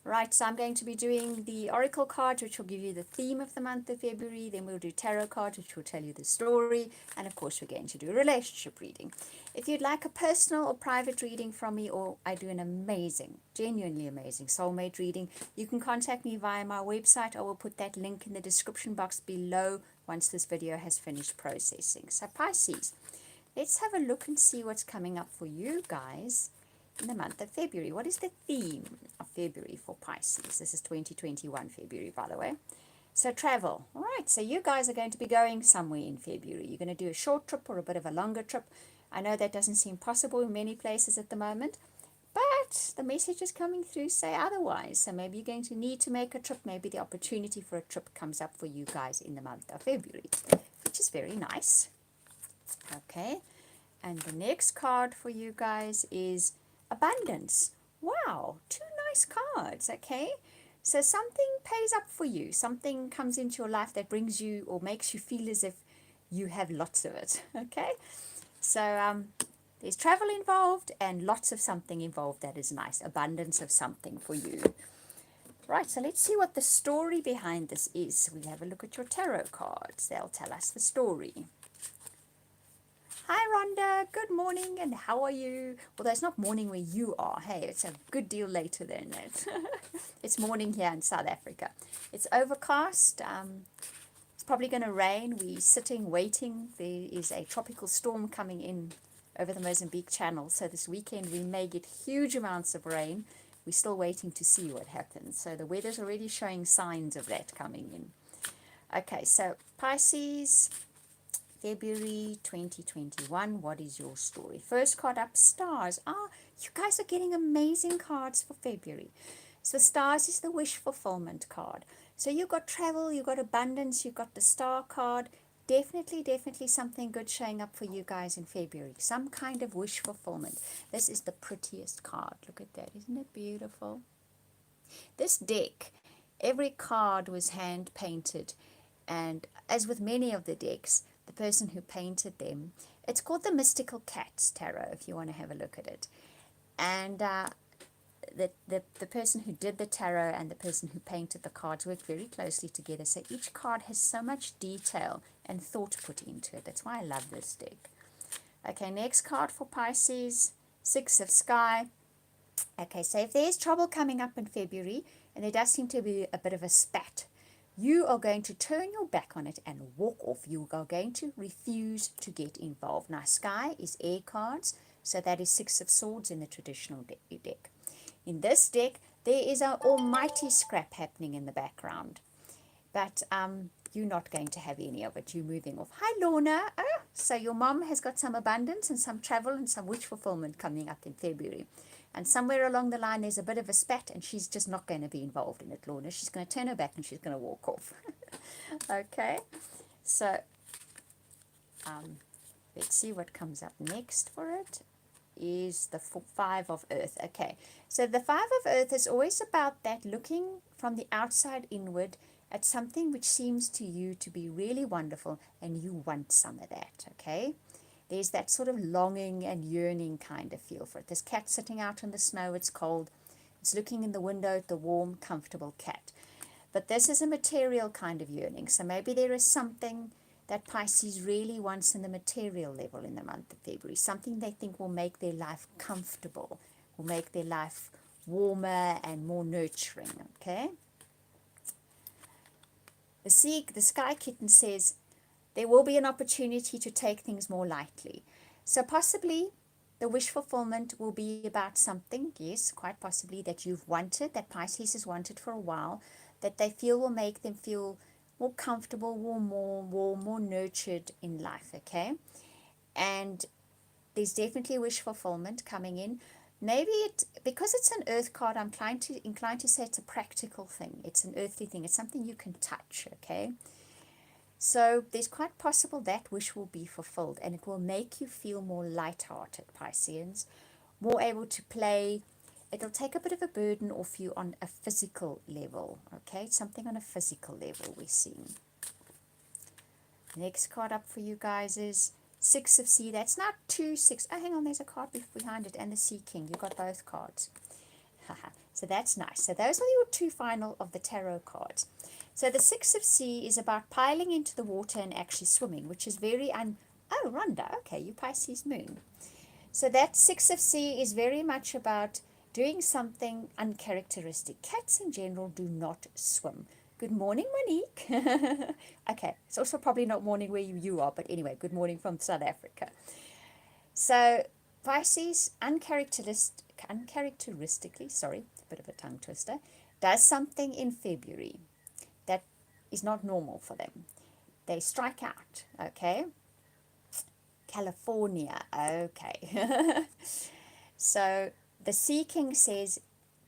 Right, so I'm going to be doing the oracle cards, which will give you the theme of the month of February. Then we'll do tarot cards, which will tell you the story. And of course, we're going to do a relationship reading. If you'd like a personal or private reading from me, or I do an amazing, genuinely amazing soulmate reading, you can contact me via my website. I will put that link in the description box below once this video has finished processing. So Pisces, let's have a look and see what's coming up for you guys in the month of February. What is the theme of February for Pisces? This is 2021 February, by the way. So travel. All right, so you guys are going to be going somewhere in February. You're going to do a short trip or a bit of a longer trip. I know that doesn't seem possible in many places at the moment, but the messages coming through say otherwise. So maybe you're going to need to make a trip. Maybe the opportunity for a trip comes up for you guys in the month of February, which is very nice. Okay, and the next card for you guys is abundance. Wow, two nice cards. Okay, so something pays up for you, something comes into your life that brings you or makes you feel as if you have lots of it. Okay, so there's travel involved and lots of something involved. That is nice, abundance of something for you. Right, so let's see what the story behind this is. We'll have a look at your tarot cards. They'll tell us the story. Hi Rhonda, good morning, and how are you? Although it's not morning where you are. Hey, it's a good deal later than that. It's morning here in South Africa. It's overcast. It's probably going to rain. We're sitting waiting. There is a tropical storm coming in over the Mozambique Channel. So this weekend we may get huge amounts of rain. We're still waiting to see what happens. So the weather's already showing signs of that coming in. Okay, so Pisces, February 2021, what is your story? First card up, stars. You guys are getting amazing cards for February. So stars is the wish fulfillment card. So you got travel, you got abundance, you got the star card. Definitely something good showing up for you guys in February. Some kind of wish fulfillment. This is the prettiest card. Look at that. Isn't it beautiful? This deck, every card was hand painted, and as with many of the decks, the person who painted them, it's called the Mystical Cats Tarot if you want to have a look at it. And the person who did the tarot and the person who painted the cards worked very closely together, so each card has so much detail and thought put into it. That's why I love this deck. Okay, next card for Pisces, Six of Sky. Okay, so if there's trouble coming up in February, and there does seem to be a bit of a spat, you are going to turn your back on it and walk off. You are going to refuse to get involved. Now, Sky is air cards, so that is Six of Swords in the traditional deck. In this deck, there is an almighty scrap happening in the background, but you're not going to have any of it. You're moving off. Hi, Lorna. So your mom has got some abundance and some travel and some wish fulfillment coming up in February. And somewhere along the line, there's a bit of a spat, and she's just not going to be involved in it, Lorna. She's going to turn her back and she's going to walk off. Okay, so let's see what comes up next for it. Is the Five of Earth. Okay, so the Five of Earth is always about that looking from the outside inward at something which seems to you to be really wonderful, and you want some of that. Okay, there's that sort of longing and yearning kind of feel for it. This cat sitting out in the snow, it's cold, it's looking in the window at the warm, comfortable cat. But this is a material kind of yearning, so maybe there is something that Pisces really wants in the material level in the month of February, something they think will make their life comfortable, will make their life warmer and more nurturing. Okay, the Sky Kitten says there will be an opportunity to take things more lightly. So possibly the wish fulfillment will be about something, yes, quite possibly, that you've wanted, that Pisces has wanted for a while, that they feel will make them feel more comfortable, more nurtured in life. Okay, and there's definitely wish fulfillment coming in. Maybe because it's an earth card, I'm inclined to say it's a practical thing. It's an earthly thing. It's something you can touch. Okay, so there's quite possible that wish will be fulfilled, and it will make you feel more lighthearted, Pisceans, more able to play. It'll take a bit of a burden off you on a physical level. Okay, something on a physical level we're seeing. Next card up for you guys is Six of Sea. That's not 2 6. Oh, hang on, there's a card behind it, and the Sea King. You got both cards. So So that's nice. So those are your two final of the tarot cards. So the Six of Sea is about piling into the water and actually swimming, which is very oh, Rhonda, okay, you Pisces moon. So that Six of Sea is very much about doing something uncharacteristic. Cats in general do not swim. Good morning, Monique. Okay, it's also probably not morning where you are, but anyway, good morning from South Africa. So Pisces, uncharacteristically, sorry, a bit of a tongue twister, does something in February that is not normal for them. They strike out, okay? California, okay. So the Sea King says,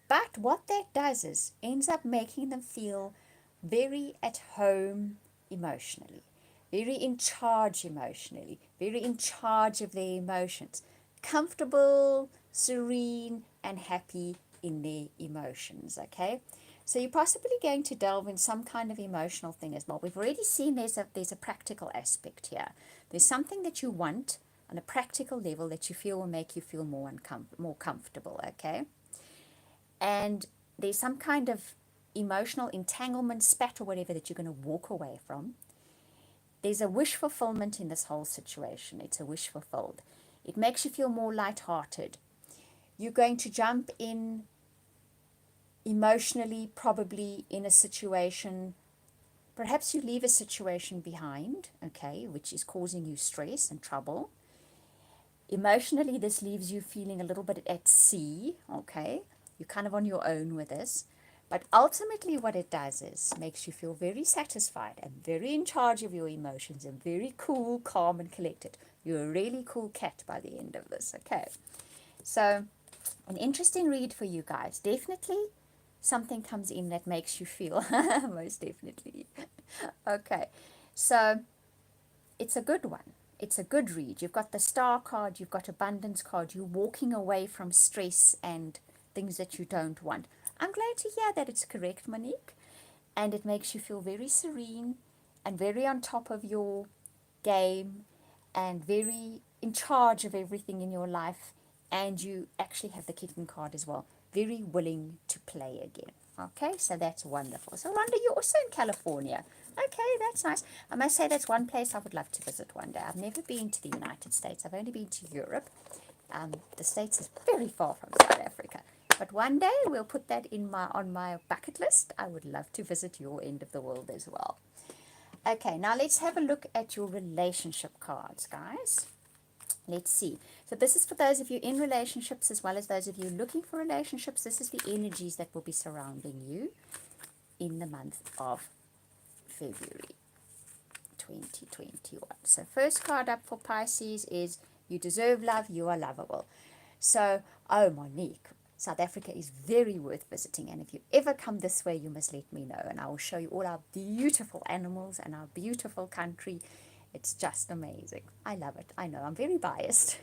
but what that does is ends up making them feel very at home emotionally, very in charge emotionally, very in charge of their emotions, comfortable, serene, and happy in their emotions, okay? So you're possibly going to delve in some kind of emotional thing as well. We've already seen there's a practical aspect here. There's something that you want on a practical level that you feel will make you feel more comfortable, okay? And there's some kind of emotional entanglement, spat, or whatever that you're going to walk away from. There's a wish fulfillment in this whole situation. It's a wish fulfilled. It makes you feel more lighthearted. You're going to jump in emotionally, probably in a situation. Perhaps you leave a situation behind, okay, which is causing you stress and trouble. Emotionally, this leaves you feeling a little bit at sea, okay? You're kind of on your own with this. But ultimately what it does is makes you feel very satisfied and very in charge of your emotions and very cool, calm, and collected. You're a really cool cat by the end of this, okay? So an interesting read for you guys. Definitely something comes in that makes you feel, most definitely. Okay, so it's a good one. It's a good read. You've got the Star card, you've got Abundance card. You're walking away from stress and things that you don't want. I'm glad to hear that it's correct, Monique. And it makes you feel very serene and very on top of your game and very in charge of everything in your life. And you actually have the kitten card as well. Very willing to play again. Okay, so that's wonderful. So, Rhonda, you're also in California. Okay, that's nice. I must say that's one place I would love to visit one day. I've never been to the United States. I've only been to Europe. The States is very far from South Africa. But one day we'll put that on my bucket list. I would love to visit your end of the world as well. Okay, now let's have a look at your relationship cards, guys. Let's see. So this is for those of you in relationships as well as those of you looking for relationships. This is the energies that will be surrounding you in the month of February 2021. So first card up for Pisces is you deserve love, you are lovable. So, oh, Monique, South Africa is very worth visiting, and if you ever come this way, you must let me know, and I will show you all our beautiful animals and our beautiful country. It's just amazing. I love it. I know, I'm very biased.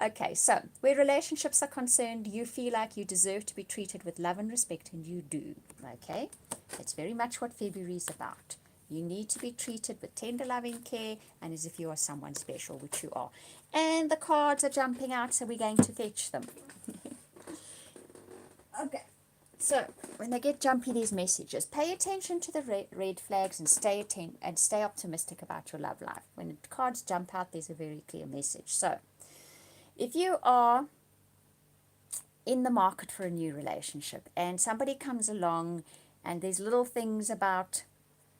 Okay, so where relationships are concerned, you feel like you deserve to be treated with love and respect, and you do. Okay, that's very much what February is about. You need to be treated with tender, loving care and as if you are someone special, which you are. And the cards are jumping out, so we're going to fetch them. Okay, so when they get jumpy, these messages, pay attention to the red flags and stay optimistic about your love life. When the cards jump out, there's a very clear message. So if you are in the market for a new relationship and somebody comes along and there's little things about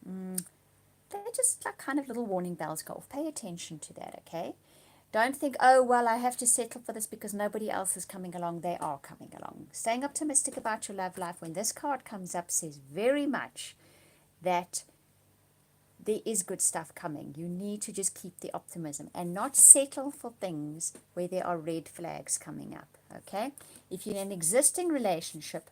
they're just like kind of little warning bells go off. Pay attention to that, okay? Don't think, oh, well, I have to settle for this because nobody else is coming along. They are coming along. Staying optimistic about your love life when this card comes up says very much that there is good stuff coming. You need to just keep the optimism and not settle for things where there are red flags coming up, okay? If you're in an existing relationship,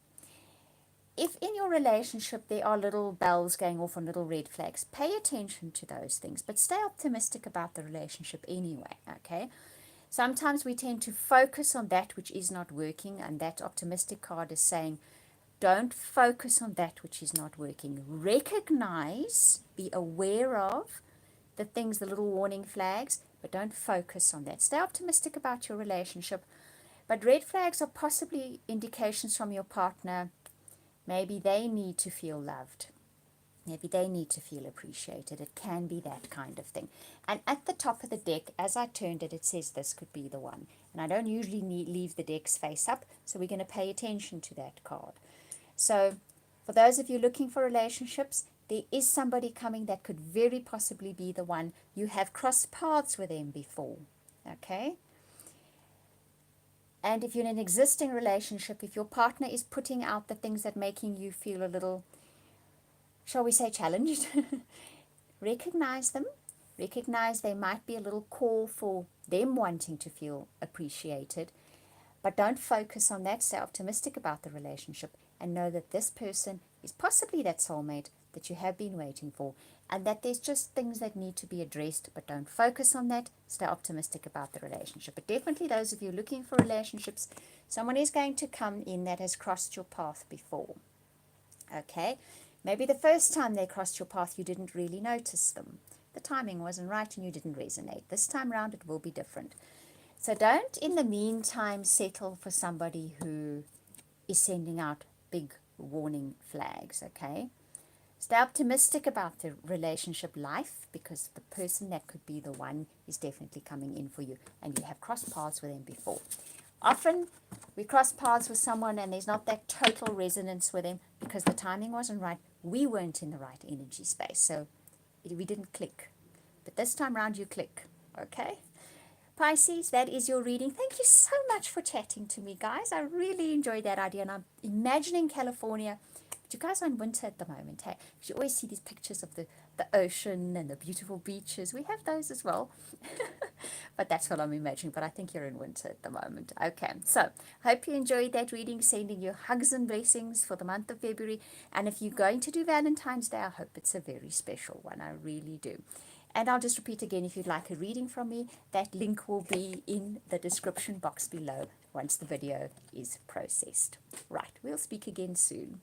if in your relationship there are little bells going off on little red flags, pay attention to those things, but stay optimistic about the relationship anyway, okay? Sometimes we tend to focus on that which is not working, and that optimistic card is saying, don't focus on that which is not working. Recognize, be aware of the things, the little warning flags, but don't focus on that. Stay optimistic about your relationship, But red flags are possibly indications from your partner. Maybe they need to feel loved. Maybe they need to feel appreciated. It can be that kind of thing. And at the top of the deck, as I turned it, it says this could be the one. And I don't usually leave the decks face up, so we're going to pay attention to that card. So for those of you looking for relationships, there is somebody coming that could very possibly be the one. You have crossed paths with them before, okay? And if you're in an existing relationship, if your partner is putting out the things that making you feel a little, shall we say, challenged, recognize them. Recognize there might be a little call for them wanting to feel appreciated, but don't focus on that. Stay optimistic about the relationship and know that this person is possibly that soulmate that you have been waiting for, and that there's just things that need to be addressed, but don't focus on that. Stay optimistic about the relationship. But definitely those of you looking for relationships, someone is going to come in that has crossed your path before. Okay? Maybe the first time they crossed your path, you didn't really notice them. The timing wasn't right and you didn't resonate. This time around, it will be different. So don't, in the meantime, settle for somebody who is sending out big warning flags, okay? Stay optimistic about the relationship life, because the person that could be the one is definitely coming in for you, and you have crossed paths with them before. Often we cross paths with someone and there's not that total resonance with them because the timing wasn't right. We weren't in the right energy space, so we didn't click. But this time around you click, okay? Pisces, that is your reading. Thank you so much for chatting to me, guys. I really enjoyed that idea, and I'm imagining California. But you guys are in winter at the moment, hey? You always see these pictures of the ocean and the beautiful beaches. We have those as well. But that's what I'm imagining. But I think you're in winter at the moment. Okay, so I hope you enjoyed that reading. Sending you hugs and blessings for the month of February. And if you're going to do Valentine's Day, I hope it's a very special one. I really do. And I'll just repeat again, if you'd like a reading from me, that link will be in the description box below once the video is processed. Right, we'll speak again soon.